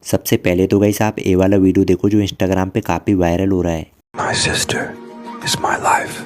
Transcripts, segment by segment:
सबसे पहले तो गाइस आप ये वाला वीडियो देखो जो इंस्टाग्राम पे काफ़ी वायरल हो रहा है। My sister is my life.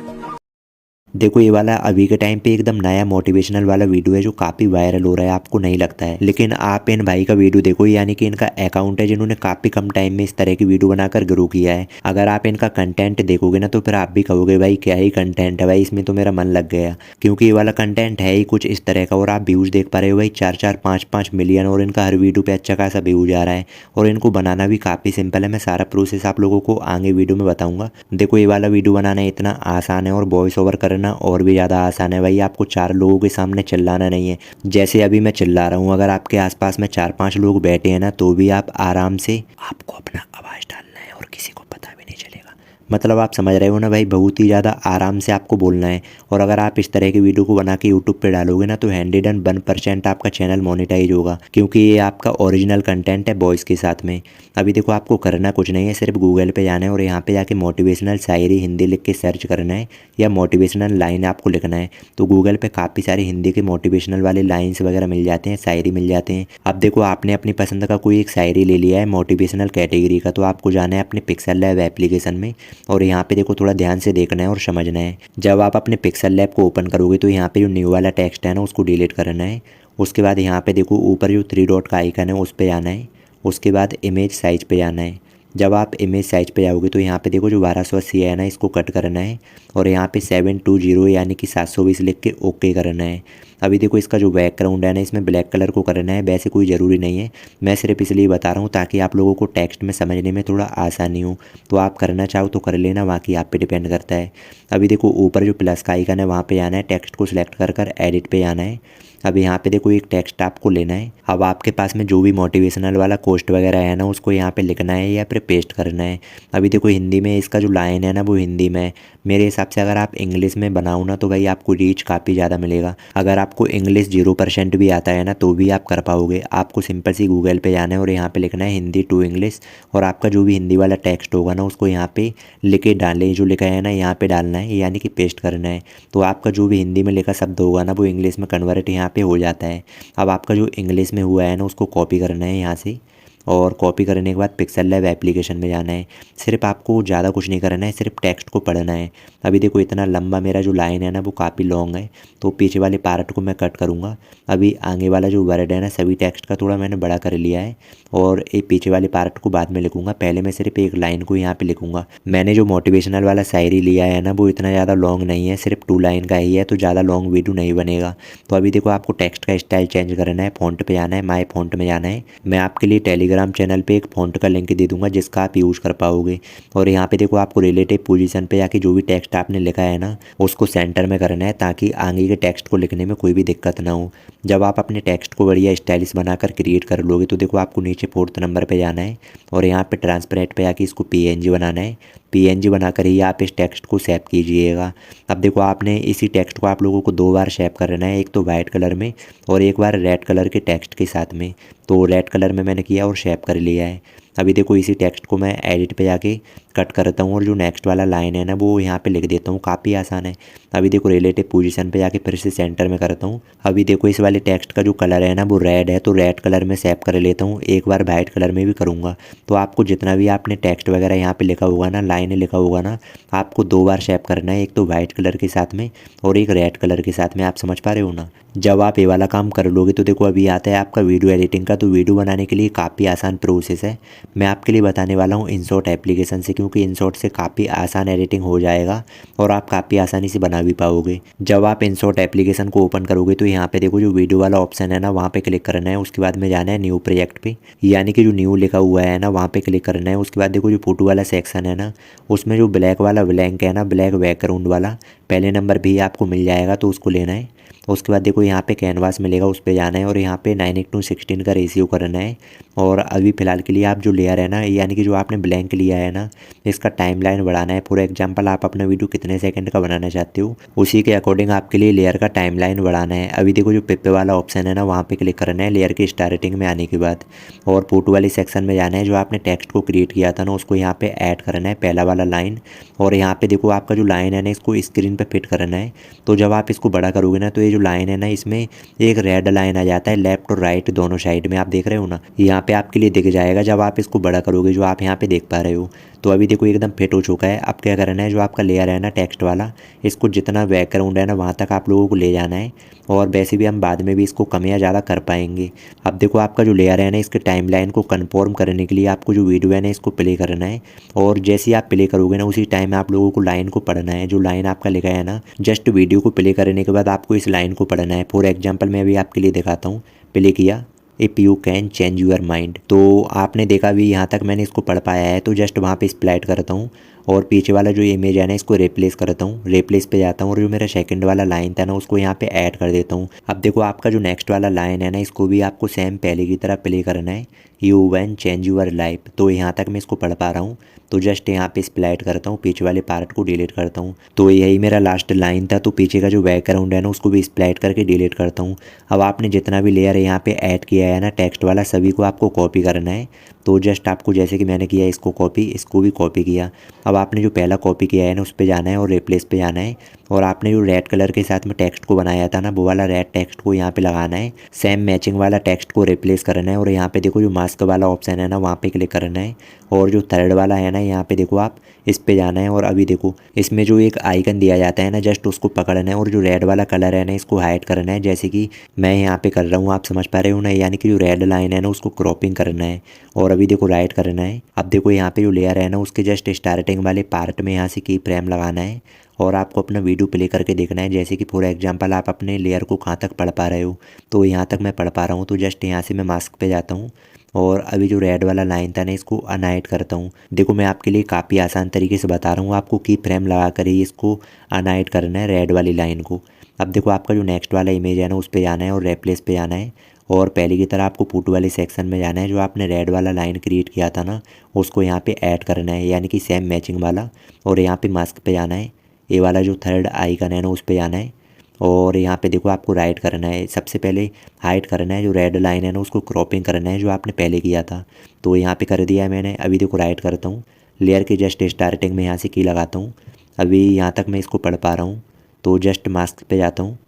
देखो ये वाला अभी के टाइम पे एकदम नया मोटिवेशनल वाला वीडियो है जो काफ़ी वायरल हो रहा है, आपको नहीं लगता है? लेकिन आप इन भाई का वीडियो देखो, यानी कि इनका अकाउंट है जिन्होंने काफ़ी कम टाइम में इस तरह की वीडियो बनाकर ग्रो किया है। अगर आप इनका कंटेंट देखोगे ना तो फिर आप भी कहोगे भाई क्या ही कंटेंट है भाई, इसमें तो मेरा मन लग गया। क्योंकि ये वाला कंटेंट है ही कुछ इस तरह का। और आप व्यूज़ देख पा रहे हो भाई 4-4 5-5 मिलियन, और इनका हर वीडियो पे अच्छा खासा व्यूज आ रहा है। और इनको बनाना भी काफ़ी सिंपल है। मैं सारा प्रोसेस आप लोगों को आगे वीडियो में बताऊंगा। देखो ये वाला वीडियो बनाना इतना आसान है और वॉइस ओवर करना और भी ज़्यादा आसान है भाई। आपको 4 लोगों के सामने चिल्लाना नहीं है जैसे अभी मैं चिल्ला रहा हूँ। अगर आपके आसपास में 4-5 लोग बैठे हैं ना तो भी आप आराम से आपको अपना आवाज़ डालना है और किसी को पता भी नहीं चलेगा। मतलब आप समझ रहे हो ना भाई, बहुत ही ज़्यादा आराम से आपको बोलना है। और अगर आप इस तरह की वीडियो को बना के यूट्यूब पे डालोगे ना तो 101% आपका चैनल मोनेटाइज होगा, क्योंकि ये आपका ओरिजिनल कंटेंट है वॉइस के साथ में। अभी देखो आपको करना कुछ नहीं है, सिर्फ गूगल पे जाना है और यहाँ पे जाके मोटिवेशनल शायरी हिंदी लिख के सर्च करना है, या मोटिवेशनल लाइन आपको लिखना है। तो गूगल पे काफ़ी सारे हिंदी के मोटिवेशनल वाले लाइन्स वगैरह मिल जाते हैं, शायरी मिल जाते हैं। अब देखो आपने अपनी पसंद का कोई एक शायरी ले लिया है मोटिवेशनल कैटेगरी का, तो आपको जाना है अपने पिक्सल लैब एप्लीकेशन में। और यहाँ पे देखो थोड़ा ध्यान से देखना है और समझना है। जब आप अपने पिक्सल लैब को ओपन करोगे तो यहाँ पे जो न्यू वाला टेक्स्ट है ना उसको डिलीट करना है। उसके बाद यहाँ पे देखो ऊपर जो 3 डॉट का आइकन है उस पर जाना है। उसके बाद इमेज साइज पे जाना है। जब आप इमेज साइज पे जाओगे तो यहाँ पे देखो जो 1280 है ना इसको कट करना है। और यहाँ पे 720 यानी कि 720 लिख के ओके करना है। अभी देखो इसका जो बैकग्राउंड है ना इसमें ब्लैक कलर को करना है। वैसे कोई ज़रूरी नहीं है, मैं सिर्फ इसलिए बता रहा हूँ ताकि आप लोगों को टेक्स्ट में समझने में थोड़ा आसानी हो। तो आप करना चाहो तो कर लेना, बाकी आप पे डिपेंड करता है। अभी देखो ऊपर जो प्लस का आइकन है वहाँ पे आना है, टेक्स्ट को सिलेक्ट कर एडिट पे आना है। अब यहाँ पे देखो एक टेक्स्ट आपको लेना है। अब आपके पास में जो भी मोटिवेशनल वाला कोस्ट वगैरह है ना उसको यहाँ पे लिखना है या फिर पेस्ट करना है। अभी देखो हिंदी में इसका जो लाइन है ना वो हिंदी में है। मेरे हिसाब से अगर आप इंग्लिश में बनाओ ना तो भाई आपको रीच काफ़ी ज़्यादा मिलेगा। अगर आपको इंग्लिश 0% भी आता है ना तो भी आप कर पाओगे। आपको सिंपल सी गूगल पे जाना है और यहाँ पे लिखना है हिंदी टू इंग्लिश, और आपका जो भी हिंदी वाला टेक्स्ट होगा ना उसको यहाँ पे लिख के डालें, जो लिखा है ना यहाँ पे डालना है, यानी कि पेस्ट करना है। तो आपका जो भी हिंदी में लिखा शब्द होगा ना वो इंग्लिश में कन्वर्ट यहाँ पे हो जाता है। अब आपका जो इंग्लिश में हुआ है ना उसको कॉपी करना है यहाँ से, और कॉपी करने के बाद पिक्सल लैब एप्लीकेशन में जाना है। सिर्फ आपको ज़्यादा कुछ नहीं करना है, सिर्फ टेक्स्ट को पढ़ना है। अभी देखो इतना लंबा मेरा जो लाइन है ना वो काफ़ी लॉन्ग है, तो पीछे वाले पार्ट को मैं कट करूँगा। अभी आगे वाला जो वर्ड है ना सभी टेक्स्ट का थोड़ा मैंने बड़ा कर लिया है, और एक पीछे वाले पार्ट को बाद में लिखूँगा। पहले मैं सिर्फ एक लाइन को यहाँ पर लिखूँगा। मैंने जो मोटिवेशनल वाला शायरी लिया है ना वो इतना ज़्यादा लॉन्ग नहीं है, सिर्फ 2 लाइन का ही है, तो ज़्यादा लॉन्ग वीडियो नहीं बनेगा। तो अभी देखो आपको टेक्स्ट का स्टाइल चेंज करना है, फ़ॉन्ट पे जाना है, माय फ़ॉन्ट में जाना है। मैं आपके लिए टेलीग्राम चैनल पे एक फ़ॉन्ट का लिंक दे दूंगा जिसका आप यूज़ कर पाओगे। और यहाँ पे देखो आपको रिलेटिव पोजीशन पे जाके जो भी टेक्स्ट आपने लिखा है ना उसको सेंटर में करना है, ताकि आगे के टेक्स्ट को लिखने में कोई भी दिक्कत ना हो। जब आप अपने टेक्स्ट को बढ़िया स्टाइलिश बनाकर क्रिएट कर लोगे तो देखो आपको नीचे 4th नंबर पे जाना है, और यहाँ पे ट्रांसपेरेंट पे जाके इसको PNG बनाना है। PNG बनाकर ही आप इस टेक्स्ट को सेव कीजिएगा। अब देखो आपने इसी टेक्स्ट को आप लोगों को 2 बार सेव करना है, एक तो वाइट कलर में और एक बार रेड कलर के टेक्स्ट के साथ में। तो रेड कलर में मैंने किया और सेव कर लिया है। अभी देखो इसी टेक्स्ट को मैं एडिट पे जाके कट करता हूँ और जो नेक्स्ट वाला लाइन है ना वो यहाँ पे लिख देता हूँ, काफ़ी आसान है। अभी देखो रिलेटिव पोजीशन पे जाके फिर से सेंटर में करता हूँ। अभी देखो इस वाले टेक्स्ट का जो कलर है ना वो रेड है, तो रेड कलर में सेव कर लेता हूँ। एक बार वाइट कलर में भी करूँगा। तो आपको जितना भी आपने टेक्स्ट वगैरह यहाँ पे लिखा होगा ना, लाइन लिखा होगा ना, आपको 2 बार सेव करना है, एक तो वाइट कलर के साथ में और एक रेड कलर के साथ में। आप समझ पा रहे हो ना? जब आप ये वाला काम कर लोगे तो देखो अभी आता है आपका वीडियो एडिटिंग का। तो वीडियो बनाने के लिए काफ़ी आसान प्रोसेस है, मैं आपके लिए बताने वाला हूँ InShot एप्लीकेशन से, क्योंकि InShot से काफ़ी आसान एडिटिंग हो जाएगा और आप काफ़ी आसानी से बना भी पाओगे। जब आप InShot एप्लीकेशन को ओपन करोगे तो यहाँ पे देखो जो वीडियो वाला ऑप्शन है ना वहाँ पे क्लिक करना है। उसके बाद में जाना है न्यू प्रोजेक्ट पे, यानी कि जो न्यू लिखा हुआ है ना वहाँ पे क्लिक करना है। उसके बाद देखो जो फोटो वाला सेक्शन है ना उसमें जो ब्लैक वाला ब्लैंक है ना, ब्लैक बैकग्राउंड वाला, पहले नंबर भी आपको मिल जाएगा तो उसको लेना है। उसके बाद देखो यहाँ पे कैनवास मिलेगा, उस पर जाना है और यहाँ पे 9:16 का रेशियो करना है। और अभी फ़िलहाल के लिए आप जो लेयर है ना, यानी कि जो आपने ब्लैंक लिया है ना, इसका टाइमलाइन बढ़ाना है। फॉर एग्जांपल आप अपना वीडियो कितने सेकंड का बनाना चाहते हो उसी के अकॉर्डिंग आपके लिए लेयर का टाइमलाइन बढ़ाना है। अभी देखो जो पिप वाला ऑप्शन है ना वहाँ पे क्लिक करना है लेयर के स्टार्टिंग में आने के बाद, और फोटो वाले सेक्शन में जाना है। जो आपने टेक्स्ट को क्रिएट किया था ना उसको यहाँ पे ऐड करना है, पहला वाला लाइन। और यहाँ पे देखो आपका जो लाइन है ना इसको स्क्रीन पे फिट करना है। तो जब आप इसको बड़ा करोगे ना तो ये जो लाइन है ना इसमें एक रेड लाइन आ जाता है लेफ्ट और राइट दोनों साइड में, आप देख रहे हो ना। यहाँ पे आपके लिए दिख जाएगा जब आप इसको बड़ा करोगे, जो आप यहाँ पे देख पा रहे हो। तो अभी देखो एकदम फिट हो चुका है। अब क्या करना है, जो आपका लेयर है ना टेक्स्ट वाला, इसको जितना बैकग्राउंड है ना वहाँ तक आप लोगों को ले जाना है। और वैसे भी हम बाद में भी इसको कम या ज़्यादा कर पाएंगे। अब देखो आपका जो लेयर है ना, इसके टाइमलाइन को कन्फर्म करने के लिए आपको जो वीडियो है ना इसको प्ले करना है। और जैसे ही आप प्ले करोगे ना, उसी टाइम आप लोगों को लाइन को पढ़ना है। जो लाइन आपका लिखा है ना, जस्ट वीडियो को प्ले करने के बाद आपको इस लाइन को पढ़ना है। फॉर एग्जाम्पल मैं अभी आपके लिए दिखाता हूँ। प्ले किया, if you can change your mind. तो आपने देखा अभी यहाँ तक मैंने इसको पढ़ पाया है। तो जस्ट वहाँ पे स्प्लाइट करता हूँ और पीछे वाला जो इमेज है ना इसको रिप्लेस करता हूँ। रिप्लेस पे जाता हूँ और जो मेरा सेकंड वाला लाइन था ना उसको यहाँ पे ऐड कर देता हूँ। अब देखो आपका जो नेक्स्ट वाला लाइन है ना, इसको भी आपको सेम पहले की तरह प्ले करना है। You can change your life. तो यहाँ तक मैं इसको पढ़ पा रहा हूँ। तो जस्ट यहाँ पे स्प्लाइट करता हूँ, पीछे वाले पार्ट को डिलीट करता हूँ। तो यही मेरा लास्ट लाइन था। तो पीछे का जो बैकग्राउंड है ना उसको भी स्प्लाइट करके डिलीट करता हूँ। अब आपने जितना भी लेयर यहाँ पे ऐड किया है ना टेक्स्ट वाला, सभी को आपको कॉपी करना है। तो जस्ट आपको जैसे कि मैंने किया इसको कॉपी, इसको भी कॉपी किया। अब आपने जो पहला कॉपी किया है ना उस पर जाना है और रिप्लेस पे जाना है। और आपने जो रेड कलर के साथ में टेक्स्ट को बनाया था ना, वो वाला रेड टेक्स्ट को यहाँ पे लगाना है। सेम मैचिंग वाला टेक्स्ट को रिप्लेस करना है। और यहाँ पे देखो जो मास्क वाला ऑप्शन है ना वहाँ पे क्लिक करना है। और जो थर्ड वाला है ना यहाँ पे देखो आप इस पे जाना है। और अभी देखो इसमें जो एक आइकन दिया जाता है ना, जस्ट उसको पकड़ना है। और जो रेड वाला कलर है ना इसको हाइड करना है, जैसे कि मैं यहाँ पे कर रहा हूँ। आप समझ पा रहे हो ना, यानी कि जो रेड लाइन है ना उसको क्रॉपिंग करना है। और अभी देखो राइट करना है। अब देखो यहाँ पे जो लेयर है ना उसके जस्ट स्टार्टिंग वाले पार्ट में यहाँ से की फ्रेम लगाना है। और आपको अपना वीडियो प्ले करके देखना है, जैसे कि फॉर एग्जांपल आप अपने लेयर को कहाँ तक पढ़ पा रहे हो। तो यहाँ तक मैं पढ़ पा रहा हूँ। तो जस्ट यहाँ से मैं मास्क पे जाता हूँ और अभी जो रेड वाला लाइन था ना इसको अनहाइड करता हूँ। देखो मैं आपके लिए काफ़ी आसान तरीके से बता रहा हूँ, आपको की फ्रेम लगा कर ही इसको अनहाइड करना है रेड वाली लाइन को। अब देखो आपका जो नेक्स्ट वाला इमेज है ना उस पर जाना है और रिप्लेस पे जाना है। और पहले की तरह आपको फुट वाले सेक्शन में जाना है। जो आपने रेड वाला लाइन क्रिएट किया था ना उसको यहाँ पे ऐड करना है, यानी कि सेम मैचिंग वाला। और यहाँ पे मास्क पे जाना है, ये वाला जो थर्ड आइकन है ना उस पे जाना है। और यहाँ पे देखो आपको राइट करना है। सबसे पहले हाइड करना है, जो रेड लाइन है ना उसको क्रॉपिंग करना है जो आपने पहले किया था। तो यहाँ पे कर दिया है मैंने। अभी देखो राइट करता हूँ, लेयर के जस्ट स्टार्टिंग में यहाँ से की लगाता हूँ। अभी यहाँ तक मैं इसको पढ़ पा रहा हूँ। तो जस्ट मास्क पे जाता हूँ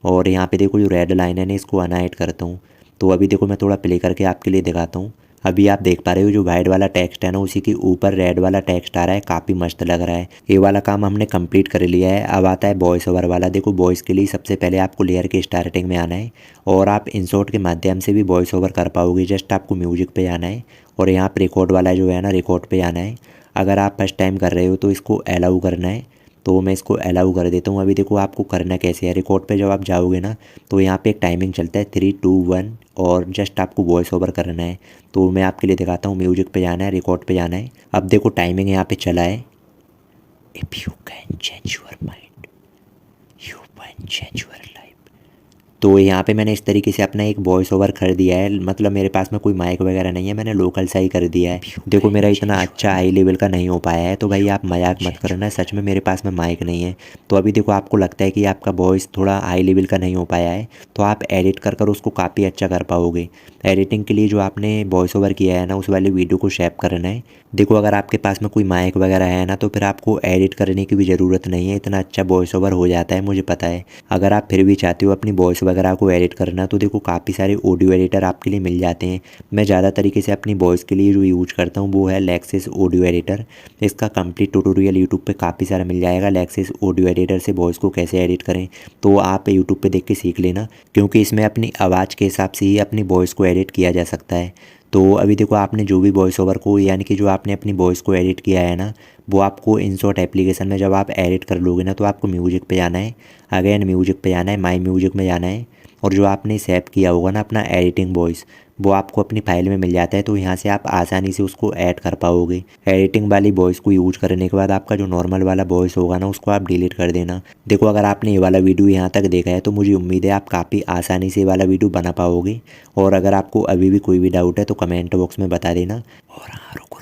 और यहाँ पे देखो जो रेड लाइन है ना इसको अनहाइड करता हूँ। तो अभी देखो मैं थोड़ा प्ले करके आपके लिए दिखाता हूँ। अभी आप देख पा रहे हो जो वाइट वाला टेक्स्ट है ना उसी के ऊपर रेड वाला टेक्स्ट आ रहा है, काफ़ी मस्त लग रहा है। ये वाला काम हमने कंप्लीट कर लिया है। अब आता है वॉइस ओवर वाला। देखो वॉइस के लिए सबसे पहले आपको लेयर के स्टार्टिंग में आना है और आप इंसर्ट के माध्यम से भी वॉइस ओवर कर पाओगे। जस्ट आपको म्यूजिक पे जाना है और यहाँ पर रिकॉर्ड वाला जो है ना रिकॉर्ड पे जाना है। अगर आप फर्स्ट टाइम कर रहे हो तो इसको अलाउ करना है। तो मैं इसको अलाउ कर देता हूँ। अभी देखो आपको करना कैसे है, रिकॉर्ड पे जब आप जाओगे ना तो यहाँ पे एक टाइमिंग चलता है 3 2 1 और जस्ट आपको वॉइस ओवर करना है। तो मैं आपके लिए दिखाता हूँ। म्यूजिक पे जाना है, रिकॉर्ड पे जाना है। अब देखो टाइमिंग यहाँ पे चला है। If you can change your mind, you can change your life. तो यहाँ पे मैंने इस तरीके से अपना एक वॉइस ओवर कर दिया है। मतलब मेरे पास में कोई माइक वगैरह नहीं है, मैंने लोकल सा ही कर दिया है। देखो मेरा इतना अच्छा हाई लेवल का नहीं हो पाया है, तो भाई आप मजाक मत करना, सच में मेरे पास में माइक नहीं है। तो अभी देखो आपको लगता है कि आपका वॉइस थोड़ा हाई लेवल का नहीं हो पाया है, तो आप एडिट कर कर उसको काफ़ी अच्छा कर पाओगे। एडिटिंग के लिए जो आपने वॉइस ओवर किया है ना उस वाले वीडियो को शेयर करना है। देखो अगर आपके पास में कोई माइक वगैरह है ना तो फिर आपको एडिट करने की भी ज़रूरत नहीं है, इतना अच्छा वॉइस ओवर हो जाता है, मुझे पता है। अगर आप फिर भी चाहते हो अपनी वॉइस वगैरह को एडिट करना तो देखो काफ़ी सारे ऑडियो एडिटर आपके लिए मिल जाते हैं। मैं ज़्यादा तरीके से अपनी वॉइस के लिए जो यूज करता हूँ वो है लेक्सिस ऑडियो एडिटर। इसका कंप्लीट ट्यूटोरियल यूट्यूब पे काफ़ी सारा मिल जाएगा। लेक्सिस ऑडियो एडिटर से वॉइस को कैसे एडिट करें तो आप यूट्यूब पे देख के सीख लेना, क्योंकि इसमें अपनी आवाज़ के हिसाब से ही अपनी वॉइस को एडिट किया जा सकता है। तो अभी देखो आपने जो भी वॉइस ओवर को, यानी कि जो आपने अपनी वॉइस को एडिट किया है ना, वो आपको इंसर्ट एप्लीकेशन में जब आप एडिट कर लोगे ना तो आपको म्यूजिक पे जाना है, अगेन म्यूजिक पे जाना है, माई म्यूजिक में जाना है। और जो आपने सेव किया होगा ना अपना एडिटिंग वॉइस, वो आपको अपनी फाइल में मिल जाता है। तो यहाँ से आप आसानी से उसको ऐड कर पाओगे। एडिटिंग वाली वॉइस को यूज करने के बाद आपका जो नॉर्मल वाला वॉइस होगा ना उसको आप डिलीट कर देना। देखो अगर आपने ये वाला वीडियो यहाँ तक देखा है तो मुझे उम्मीद है आप काफ़ी आसानी से ये वाला वीडियो बना पाओगे। और अगर आपको अभी भी कोई भी डाउट है तो कमेंट बॉक्स में बता देना। और हाँ रुको